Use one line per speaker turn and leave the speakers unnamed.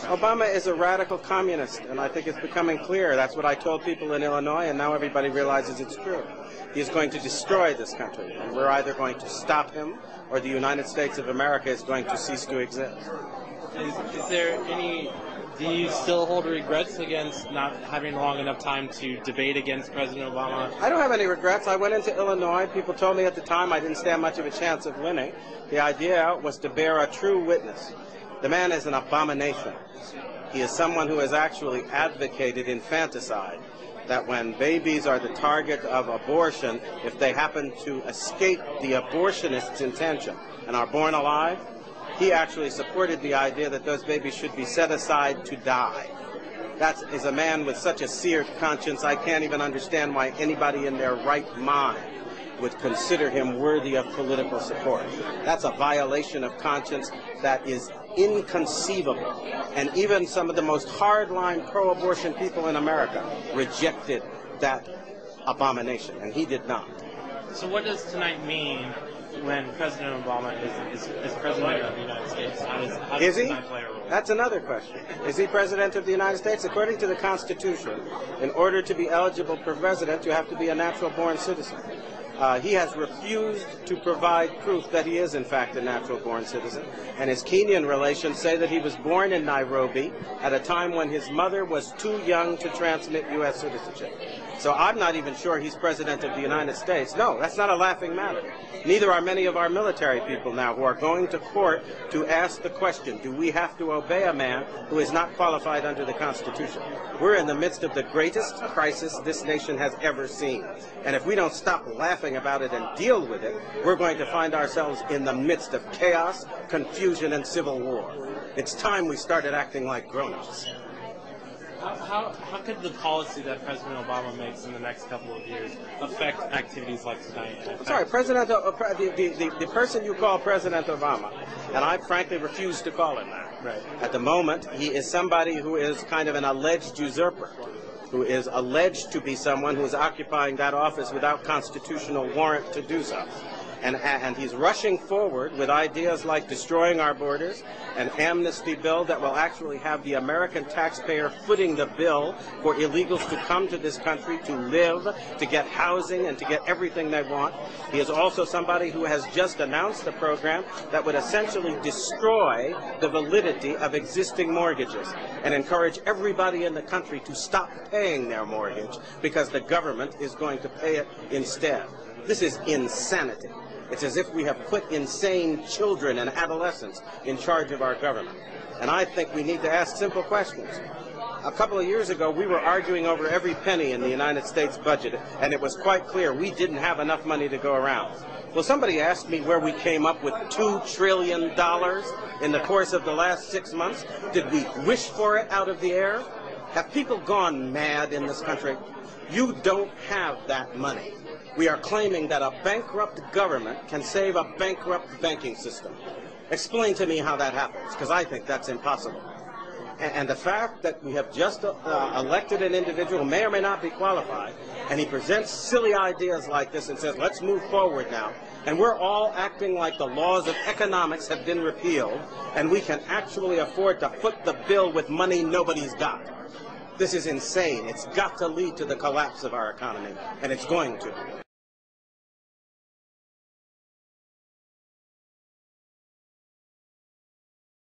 Obama is a radical communist, and I think it's becoming clear. That's what I told people in Illinois, and now everybody realizes it's true. He's going to destroy this country, and we're either going to stop him, or the United States of America is going to cease to exist.
Is there any... Do you still hold regrets against not having long enough time to debate against President Obama?
I don't have any regrets. I went into Illinois. People told me at the time I didn't stand much of a chance of winning. The idea was to bear a true witness. The man is an abomination. He is someone who has actually advocated infanticide, that when babies are the target of abortion, if they happen to escape the abortionist's intention and are born alive, he actually supported the idea that those babies should be set aside to die. That is a man with such a seared conscience, I can't even understand why anybody in their right mind would consider him worthy of political support. That's a violation of conscience that is inconceivable. And even some of the most hardline pro-abortion people in America rejected that abomination, and he did not.
So what does tonight mean when President Obama is President of the United States? How does
he?
Tonight play a role?
That's another question. Is he President of the United States? According to the Constitution, in order to be eligible for president, you have to be a natural-born citizen. He has refused to provide proof that he is, in fact, a natural-born citizen. And his Kenyan relations say that he was born in Nairobi at a time when his mother was too young to transmit U.S. citizenship. So I'm not even sure he's President of the United States. No, that's not a laughing matter. Neither are many of our military people now who are going to court to ask the question, do we have to obey a man who is not qualified under the Constitution? We're in the midst of the greatest crisis this nation has ever seen. And if we don't stop laughing about it and deal with it, we're going to find ourselves in the midst of chaos, confusion, and civil war. It's time we started acting like grown-ups.
How could the policy that President Obama makes in the next couple of years affect activities like tonight?
Sorry, the person you call President Obama, and I frankly refuse to call him that.
Right.
At the moment, he is somebody who is kind of an alleged usurper, who is alleged to be someone who is occupying that office without constitutional warrant to do so. And he's rushing forward with ideas like destroying our borders, an amnesty bill that will actually have the American taxpayer footing the bill for illegals to come to this country to live, to get housing, and to get everything they want. He is also somebody who has just announced a program that would essentially destroy the validity of existing mortgages and encourage everybody in the country to stop paying their mortgage because the government is going to pay it instead. This is insanity. It's as if we have put insane children and adolescents in charge of our government. And I think we need to ask simple questions. A couple of years ago, we were arguing over every penny in the United States budget, and it was quite clear we didn't have enough money to go around. Well, somebody asked me where we came up with $2 trillion in the course of the last 6 months. Did we wish for it out of the air? Have people gone mad in this country? You don't have that money. We are claiming that a bankrupt government can save a bankrupt banking system. Explain to me how that happens, because I think that's impossible. And the fact that we have just elected an individual who may or may not be qualified, and he presents silly ideas like this and says, let's move forward now, and we're all acting like the laws of economics have been repealed, and we can actually afford to foot the bill with money nobody's got. This is insane. It's got to lead to the collapse of our economy, and it's going to.